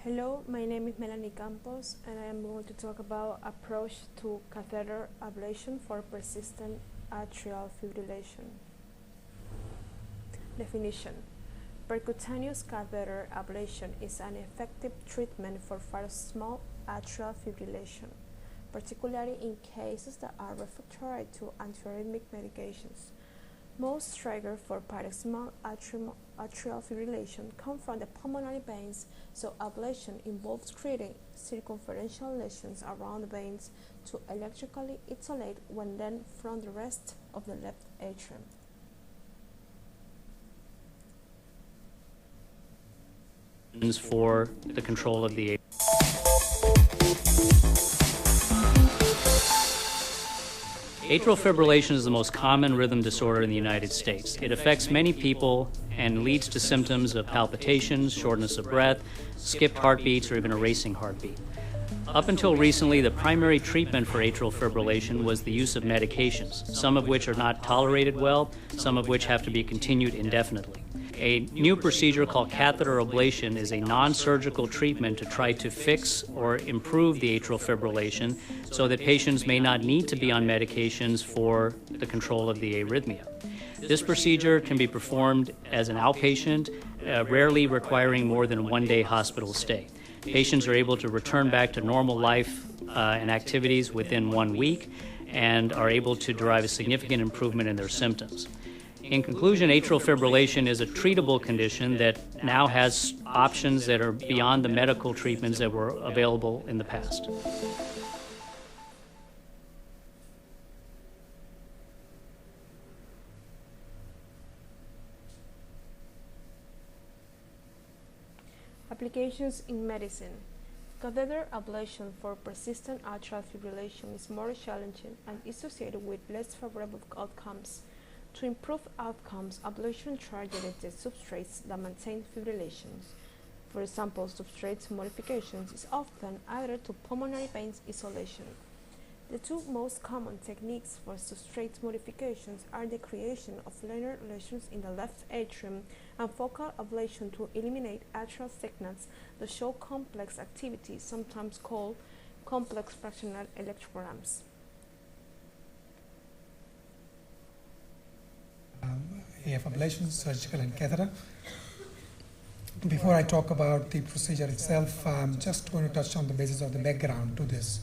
Hello, my name is Melanie Campos, and I am going to talk about approach to catheter ablation for persistent atrial fibrillation. Definition: percutaneous catheter ablation is an effective treatment for paroxysmal atrial fibrillation, particularly in cases that are refractory to antiarrhythmic medications. Most triggers for paroxysmal atrial fibrillation come from the pulmonary veins, so ablation involves creating circumferential lesions around the veins to electrically isolate one then from the rest of the left atrium. For the control of the atrial fibrillation is the most common rhythm disorder in the United States. It affects many people and leads to symptoms of palpitations, shortness of breath, skipped heartbeats, or even a racing heartbeat. Up until recently, the primary treatment for atrial fibrillation was the use of medications, some of which are not tolerated well, some of which have to be continued indefinitely. A new procedure called catheter ablation is a non-surgical treatment to try to fix or improve the atrial fibrillation so that patients may not need to be on medications for the control of the arrhythmia. This procedure can be performed as an outpatient, rarely requiring more than a one-day hospital stay. Patients are able to return back to normal life and activities within 1 week and are able to derive a significant improvement in their symptoms. In conclusion, atrial fibrillation is a treatable condition that now has options that are beyond the medical treatments that were available in the past. Applications in medicine. Catheter ablation for persistent atrial fibrillation is more challenging and is associated with less favorable outcomes. To improve outcomes, ablation targeted substrates that maintain fibrillations. For example, substrate modifications is often added to pulmonary veins isolation. The two most common techniques for substrate modifications are the creation of linear lesions in the left atrium and focal ablation to eliminate atrial signals that show complex activity, sometimes called complex fractional electrograms. AF ablation, surgical and catheter. Before I talk about the procedure itself, I'm just going to touch on the basis of the background to this,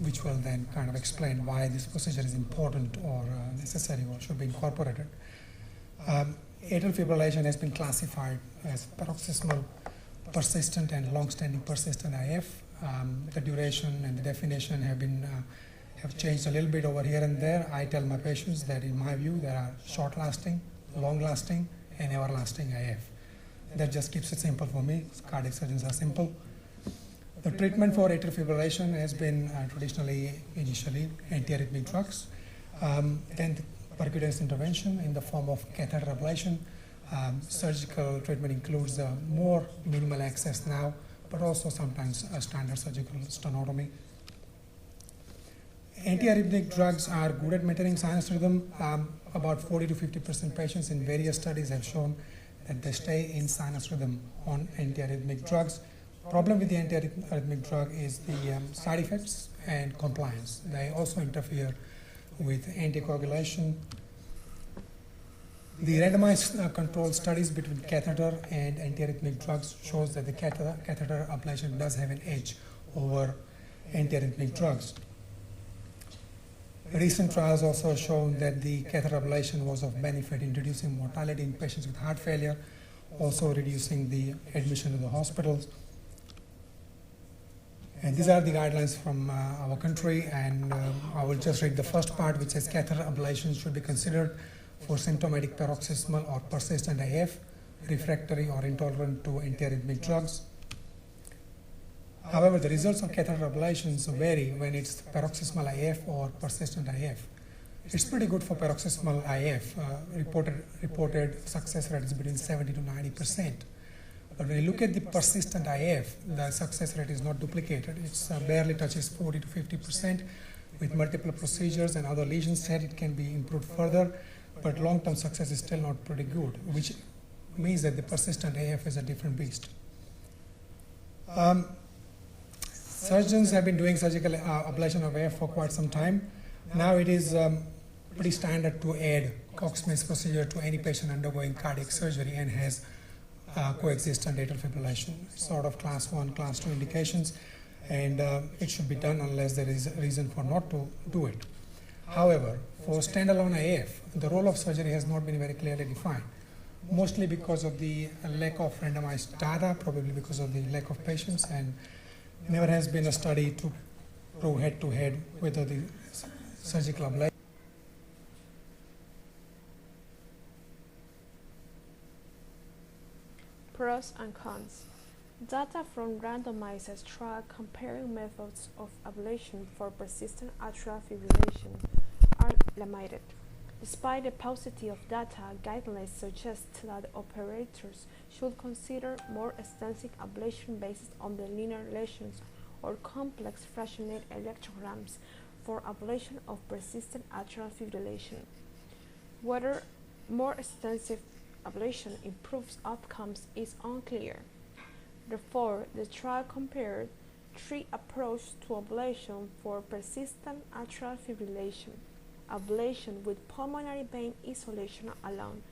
which will then kind of explain why this procedure is important or necessary or should be incorporated. Atrial fibrillation has been classified as paroxysmal, persistent, and long-standing persistent AF. The duration and the definition have changed a little bit over here and there. I tell my patients that in my view there are short-lasting, long-lasting, and everlasting AF. That just keeps it simple for me. Cardiac surgeons are simple. The treatment for atrial fibrillation has been initially antiarrhythmic drugs, then percutaneous intervention in the form of catheter ablation. Surgical treatment includes more minimal access now, but also sometimes a standard surgical stenotomy. Antiarrhythmic drugs are good at maintaining sinus rhythm. About 40 to 50% patients in various studies have shown that they stay in sinus rhythm on antiarrhythmic drugs. Problem with the antiarrhythmic drug is the side effects and compliance. They also interfere with anticoagulation. The randomized controlled studies between catheter and antiarrhythmic drugs shows that the catheter ablation does have an edge over antiarrhythmic drugs. Recent trials also shown that the catheter ablation was of benefit in reducing mortality in patients with heart failure, also reducing the admission to the hospitals. And these are the guidelines from our country, and I will just read the first part, which says catheter ablation should be considered for symptomatic paroxysmal or persistent AF, refractory or intolerant to antiarrhythmic drugs. However, the results of catheter ablations vary when it's paroxysmal AF or persistent AF. It's pretty good for paroxysmal AF. Reported success rate is between 70 to 90%. But when you look at the persistent AF, the success rate is not duplicated. It barely touches 40 to 50%. With multiple procedures and other lesions said it can be improved further, but long-term success is still not pretty good, which means that the persistent AF is a different beast. Surgeons have been doing surgical ablation of AF for quite some time. Now it is pretty standard to add Cox-Smith procedure to any patient undergoing cardiac surgery and has coexistent atrial fibrillation, sort of class 1, class 2 indications, and it should be done unless there is a reason for not to do it. However, for standalone AF, the role of surgery has not been very clearly defined, mostly because of the lack of randomized data, probably because of the lack of patients, and never has been a study to prove head-to-head whether the surgical ablation. Pros and cons. Data from randomized trial comparing methods of ablation for persistent atrial fibrillation are limited. Despite the paucity of data, guidelines suggest that operators should consider more extensive ablation based on the linear lesions or complex fractionated electrograms for ablation of persistent atrial fibrillation. Whether more extensive ablation improves outcomes is unclear. Therefore, the trial compared three approaches to ablation for persistent atrial fibrillation: ablation with pulmonary vein isolation alone,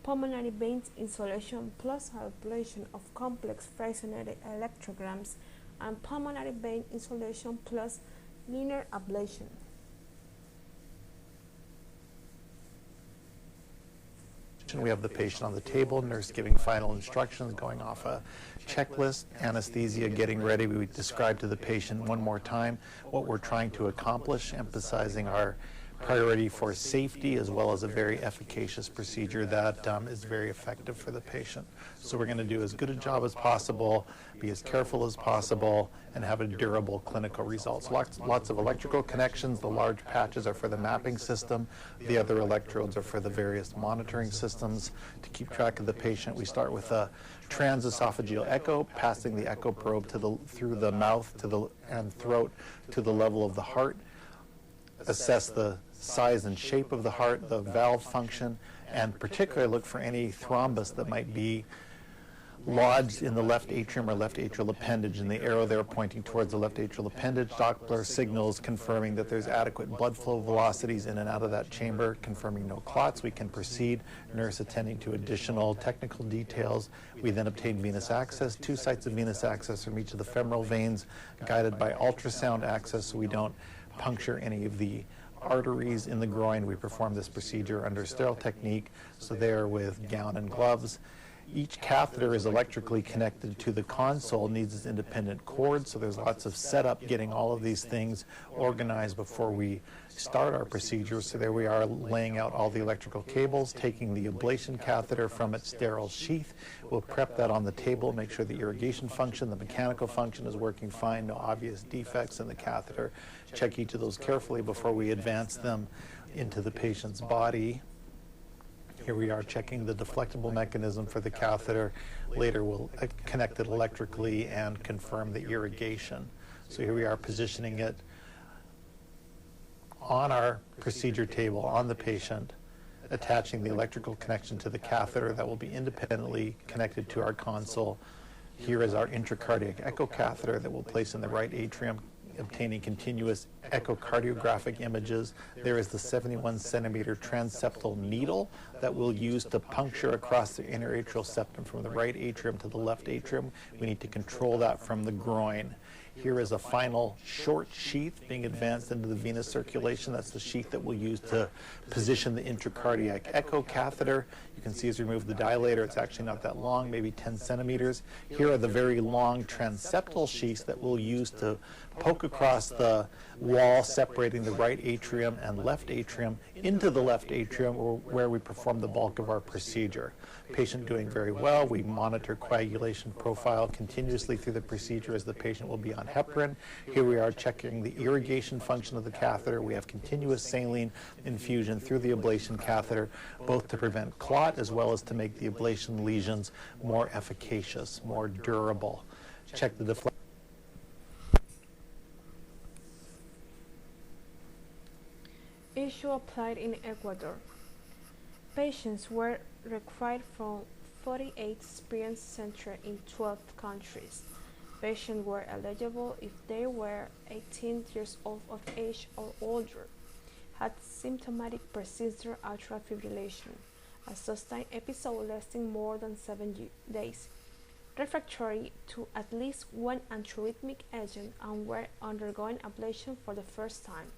pulmonary vein insulation plus ablation of complex fractionated electrograms, and pulmonary vein insulation plus linear ablation. We have the patient on the table, nurse giving final instructions, going off a checklist, anesthesia, getting ready. We describe to the patient one more time what we're trying to accomplish, emphasizing our priority for safety as well as a very efficacious procedure that is very effective for the patient. So we're going to do as good a job as possible, be as careful as possible, and have a durable clinical results. Lots of electrical connections. The large patches are for the mapping system. The other electrodes are for the various monitoring systems. To keep track of the patient, we start with a transesophageal echo, passing the echo probe through the mouth and throat to the level of the heart. Assess the size and shape of the heart, the valve function, and particularly look for any thrombus that might be lodged in the left atrium or left atrial appendage. And the arrow there pointing towards the left atrial appendage, Doppler signals confirming that there's adequate blood flow velocities in and out of that chamber, confirming no clots. We can proceed, nurse attending to additional technical details. We then obtain venous access, 2 sites of venous access from each of the femoral veins, guided by ultrasound access so we don't puncture any of the arteries in the groin. We perform this procedure under sterile technique, so there with gown and gloves. Each catheter is electrically connected to the console, needs its independent cord, so there's lots of setup, getting all of these things organized before we start our procedure. So there we are, laying out all the electrical cables, taking the ablation catheter from its sterile sheath. We'll prep that on the table, make sure the irrigation function, the mechanical function is working fine, no obvious defects in the catheter. Check each of those carefully before we advance them into the patient's body. Here we are checking the deflectable mechanism for the catheter. Later we'll connect it electrically and confirm the irrigation. So here we are positioning it on our procedure table on the patient, attaching the electrical connection to the catheter that will be independently connected to our console. Here is our intracardiac echo catheter that we'll place in the right atrium, obtaining continuous echocardiographic images. There is the 71 centimeter transeptal needle that we'll use to puncture across the inner atrial septum from the right atrium to the left atrium. We need to control that from the groin. Here is a final short sheath being advanced into the venous circulation. That's the sheath that we'll use to position the intracardiac echo catheter. You can see as we remove the dilator, it's actually not that long, maybe 10 centimeters. Here are the very long transeptal sheaths that we'll use to poke across the wall separating the right atrium and left atrium into the left atrium, where we perform the bulk of our procedure. Patient doing very well. We monitor coagulation profile continuously through the procedure as the patient will be on heparin. Here we are checking the irrigation function of the catheter. We have continuous saline infusion through the ablation catheter, both to prevent clot as well as to make the ablation lesions more efficacious, more durable. Check the deflection. Issue applied in Ecuador. Patients were required from 48 experience centers in 12 countries. Patients were eligible if they were 18 years old of age or older, had symptomatic persistent atrial fibrillation, a sustained episode lasting more than 7 days, refractory to at least one antiarrhythmic agent, and were undergoing ablation for the first time.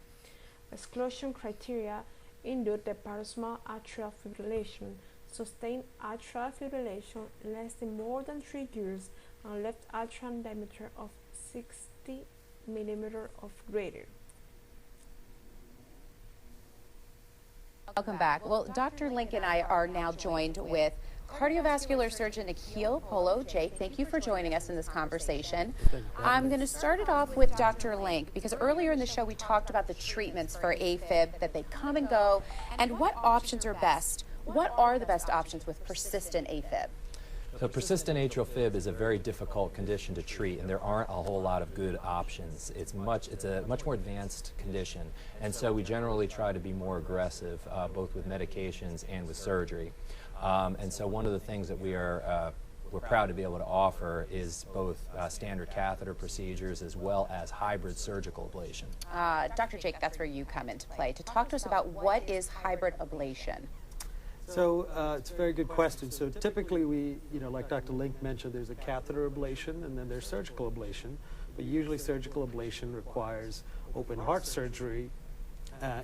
Exclusion criteria include the paroxysmal atrial fibrillation, sustained atrial fibrillation lasting more than 3 years, and left atrial diameter of 60 mm or greater. Welcome back. Well, Dr. Link and I are now joined with cardiovascular surgeon Nikhil Polo. Jake, thank you for joining us in this conversation. I'm going to start it off with Dr. Link, because earlier in the show we talked about the treatments for AFib, that they come and go, and what options are best. What are the best options with persistent AFib? So persistent atrial fib is a very difficult condition to treat, and there aren't a whole lot of good options. It's a much more advanced condition, and so we generally try to be more aggressive, both with medications and with surgery. And so one of the things that we're proud to be able to offer is both standard catheter procedures as well as hybrid surgical ablation. Dr. Jake, that's where you come into play to talk to us about what is hybrid ablation. So it's a very good question. So typically we, like Dr. Link mentioned, there's a catheter ablation and then there's surgical ablation. But usually surgical ablation requires open heart surgery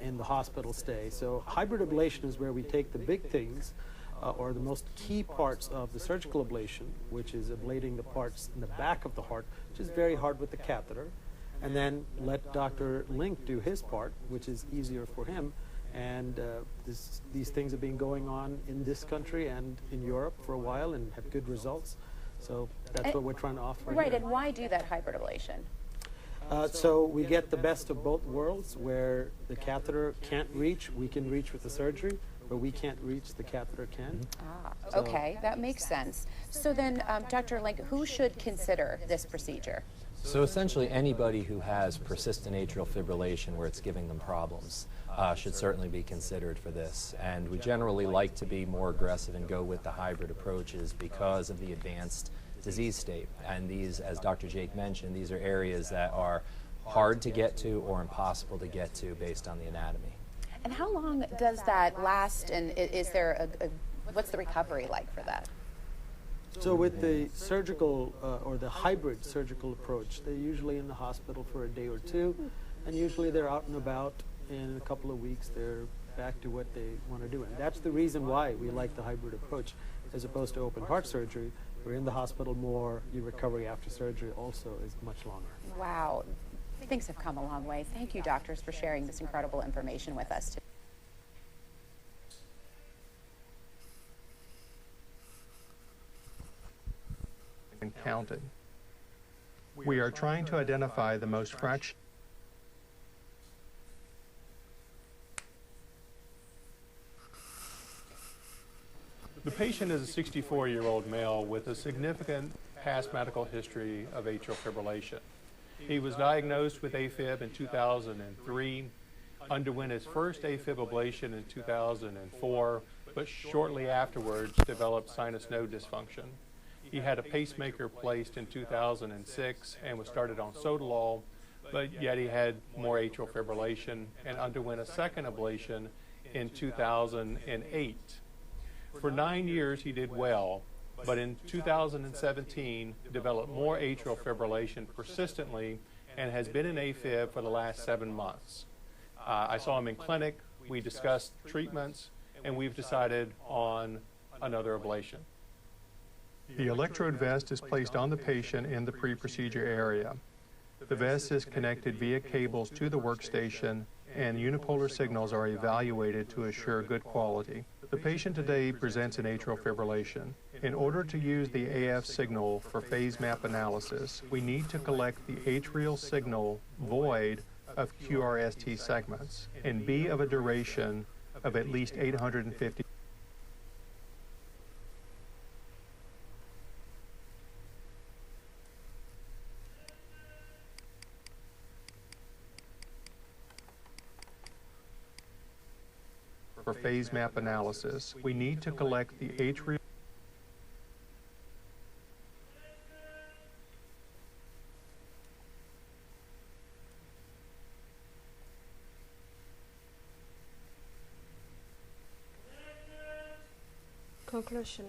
in the hospital stay. So hybrid ablation is where we take the big things or the most key parts of the surgical ablation, which is ablating the parts in the back of the heart, which is very hard with the catheter, and then let Dr. Link do his part, which is easier for him. And these things have been going on in this country and in Europe for a while and have good results. So that's what we're trying to offer. Right, here. and why do that hybrid ablation? So we get the best of both worlds, where the catheter can't reach, we can reach with the surgery, but we can't reach, the catheter can. Okay, that makes sense. So then, Dr. Link, who should consider this procedure? So essentially anybody who has persistent atrial fibrillation where it's giving them problems should certainly be considered for this. And we generally like to be more aggressive and go with the hybrid approaches because of the advanced disease state. And these, as Dr. Jake mentioned, these are areas that are hard to get to or impossible to get to based on the anatomy. And how long does that last, and is there what's the recovery like for that? So with the surgical or the hybrid surgical approach, they're usually in the hospital for a day or two, and usually they're out and about. In a couple of weeks, they're back to what they want to do. And that's the reason why we like the hybrid approach as opposed to open heart surgery. We're in the hospital more. Your recovery after surgery also is much longer. Wow. Things have come a long way. Thank you, doctors, for sharing this incredible information with us today. And counted. We are trying to identify the most fractional. The patient is a 64-year-old male with a significant past medical history of atrial fibrillation. He was diagnosed with AFib in 2003, underwent his first AFib ablation in 2004, but shortly afterwards developed sinus node dysfunction. He had a pacemaker placed in 2006 and was started on sotalol, but yet he had more atrial fibrillation and underwent a second ablation in 2008. For 9 years he did well, but in 2017 developed more atrial fibrillation persistently and has been in AFib for the last 7 months. I saw him in clinic, we discussed treatments, and we've decided on another ablation. The electrode vest is placed on the patient in the pre-procedure area. The vest is connected via cables to the workstation, and unipolar signals are evaluated to assure good quality. The patient today presents an atrial fibrillation. In order to use the AF signal for phase map analysis, we need to collect the atrial signal void of QRST segments and be of a duration of at least 850. For phase map analysis, we need to collect the atrial Conclusion.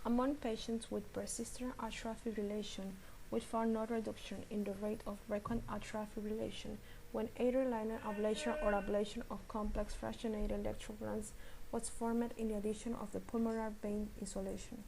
Among patients with persistent atrial fibrillation, we found no reduction in the rate of recurrent atrial fibrillation when either linear ablation or ablation of complex fractionated electrograms was formed in addition of the pulmonary vein isolation.